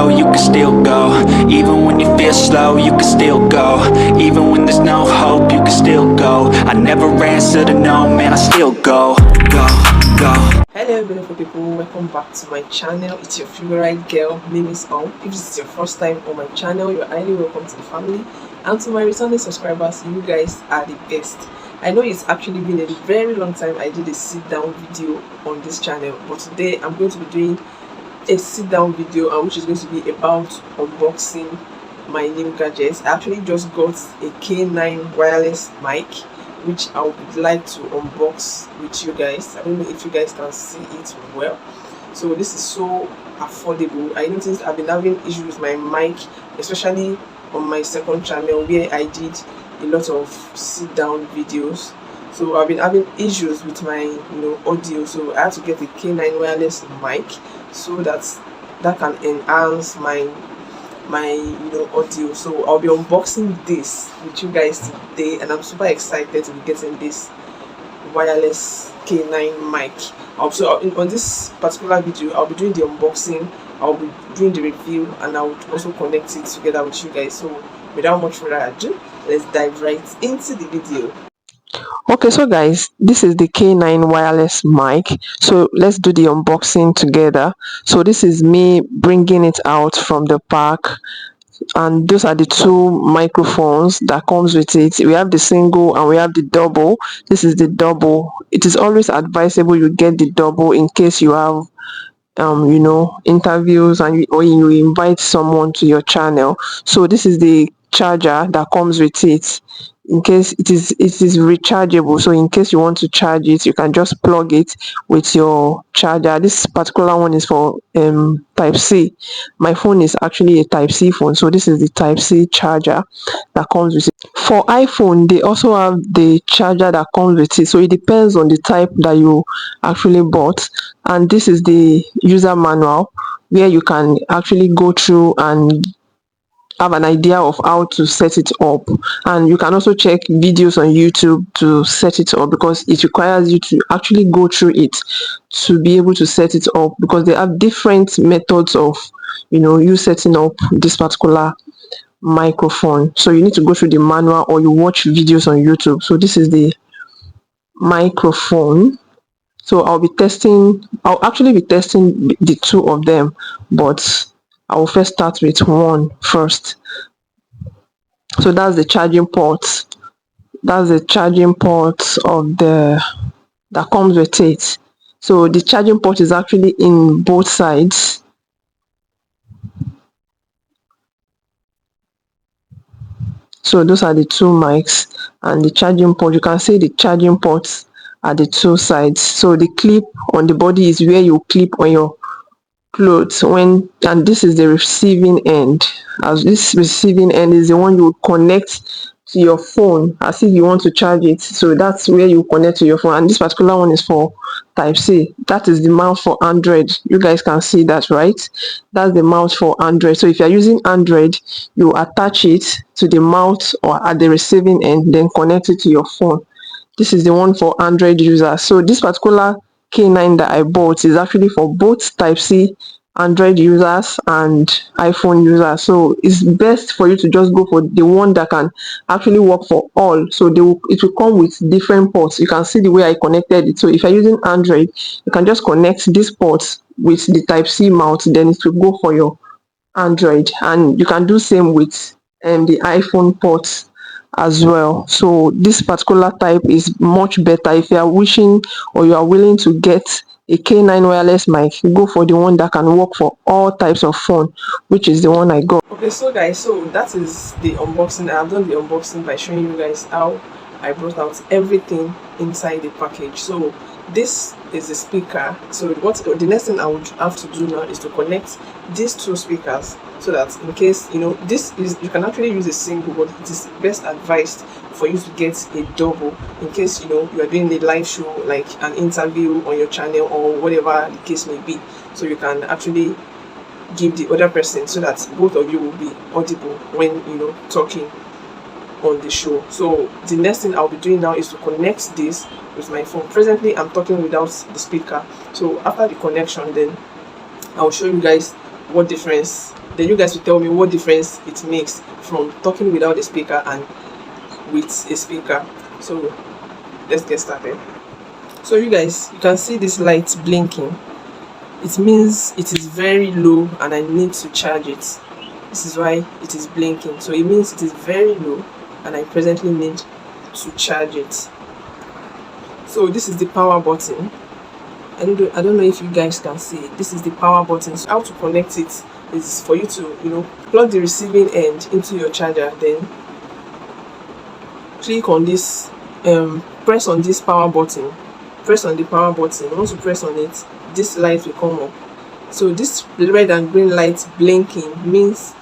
low, you can still go. Even when you feel slow, you can still go. Even when there's no hope, you can still go. I never answer to no, man, I still go. Go, go. Hello beautiful people, welcome back to my channel. It's your favorite girl, name is If this is your first time on my channel, you're highly welcome to the family. And to my returning subscribers, you guys are the best. I know it's actually been a very long time I did a sit down video on this channel, but today I'm going to be doing a sit down video, which is going to be about unboxing my new gadgets. I actually just got a K9 wireless mic, which I would like to unbox with you guys. I don't know if you guys can see it well. So this is so affordable. I noticed I've been having issues with my mic, especially on my second channel where I did a lot of sit down videos. So I've been having issues with my audio, so I had to get a K9 wireless mic so that can enhance my audio. So I'll be unboxing this with you guys today, and I'm super excited to be getting this wireless K9 mic. Also on this particular video, I'll be doing the unboxing, I'll be doing the review, and I would also connect it together with you guys. So without much further ado, let's dive right into the video. Okay, so guys, this is the K9 wireless mic. So let's do the unboxing together. So this is me bringing it out from the pack, and those are the two microphones that comes with it. We have the single and we have the double. This is the double. It is always advisable you get the double in case you have interviews and or you invite someone to your channel. So this is the charger that comes with it. In case it is rechargeable, so in case you want to charge it, you can just plug it with your charger. This particular one is for type C. My phone is actually a type C phone, so this is the type C charger that comes with it. For iPhone, they also have the charger that comes with it, so it depends on the type that you actually bought. And this is the user manual where you can actually go through and have an idea of how to set it up, and you can also check videos on YouTube to set it up, because it requires you to actually go through it to be able to set it up, because they have different methods of you setting up this particular microphone. So you need to go through the manual or you watch videos on YouTube. So this is the microphone. So I'll actually be testing the two of them, but I will first start with one first. So that's the charging port. That's the charging port of that comes with it. So the charging port is actually in both sides. So those are the two mics and the charging port. You can see the charging ports at the two sides. So the clip on the body is where you clip on your clothes and this is the receiving end. As this receiving end is the one you would connect to your phone as if you want to charge it. So that's where you connect to your phone, and this particular one is for type C. That is the mount for Android. You guys can see that, right? That's the mount for Android. So if you're using Android, you attach it to the mount or at the receiving end, then connect it to your phone. This is the one for Android users. So this particular K9 that I bought is actually for both type C Android users and iPhone users. So it's best for you to just go for the one that can actually work for all. So it will come with different ports. You can see the way I connected it. So if you're using Android, you can just connect this port with the type C mount, then it will go for your Android, and you can do same with the iPhone ports as well. So this particular type is much better. If you are wishing or you are willing to get a K9 wireless mic, go for the one that can work for all types of phone, which is the one I got. Okay, so guys, so that is the unboxing. I've done the unboxing by showing you guys how I brought out everything inside the package. So this is the speaker. So the next thing I would have to do now is to connect these two speakers, so that in case this is, you can actually use a single, but it is best advised for you to get a double in case you are doing a live show, like an interview on your channel or whatever the case may be. So you can actually give the other person, so that both of you will be audible when talking on the show. So the next thing I'll be doing now is to connect this with my phone. Presently I'm talking without the speaker, so after the connection, then I'll show you guys what difference, then you guys will tell me what difference it makes from talking without a speaker and with a speaker. So let's get started. So you guys, you can see this light blinking. It means it is very low and I need to charge it. This is why it is blinking. So it means it is very low and I presently need to charge it. So this is the power button. I don't know if you guys can see it. This is the power button. So how to connect it is for you to plug the receiving end into your charger, then click on this, press on this power button, press on the power button. Once you press on it, this light will come up. So this red and green light blinking means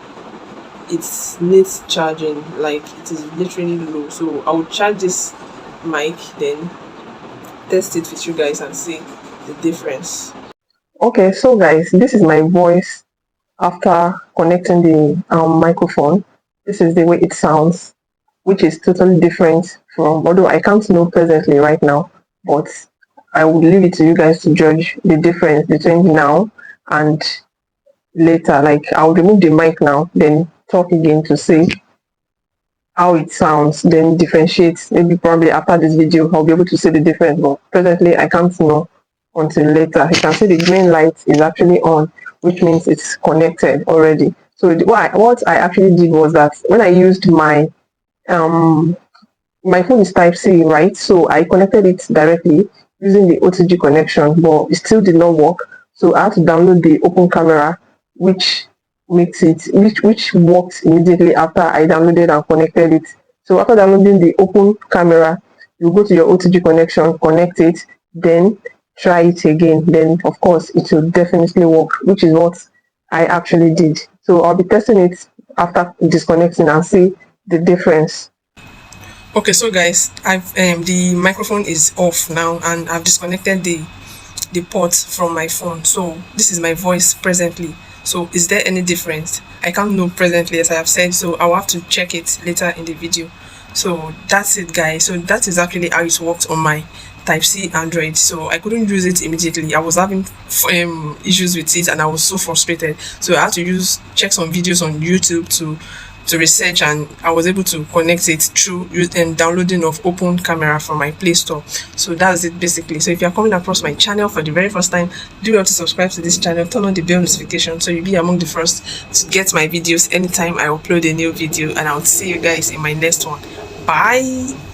it needs charging, like it is literally low. So I will charge this mic, then test it with you guys and see the difference. Okay, so guys, this is my voice after connecting the microphone. This is the way it sounds, which is totally different from, although I can't know presently right now, but I would leave it to you guys to judge the difference between now and later. Like, I'll remove the mic now, then talk again to see how it sounds, then differentiate. Maybe probably after this video I'll be able to see the difference, but presently I can't know until later. You can see the green light is actually on, which means it's connected already. So what I actually did was that when I used my my phone is Type-C, right? So I connected it directly using the OTG connection, but it still did not work. So I had to download the Open Camera, which makes it which worked immediately after I downloaded and connected it. So after downloading the Open Camera, you go to your OTG connection, connect it, then try it again. Then of course it will definitely work, which is what I actually did. So I'll be testing it after disconnecting and see the difference. Okay, so guys, I've the microphone is off now and I've disconnected the port from my phone. So this is my voice presently. So is there any difference? I can't know presently, as I have said, so I'll have to check it later in the video. So that's it, guys. So that is actually how it worked on my Type-C Android. So I couldn't use it immediately. I was having issues with it and I was so frustrated. So I had to check some videos on YouTube to research, and I was able to connect it through downloading of Open Camera from my Play Store. So that's it basically. So if you're coming across my channel for the very first time, do not to subscribe to this channel, turn on the bell notification so you'll be among the first to get my videos anytime I upload a new video, and I'll see you guys in my next one. Bye.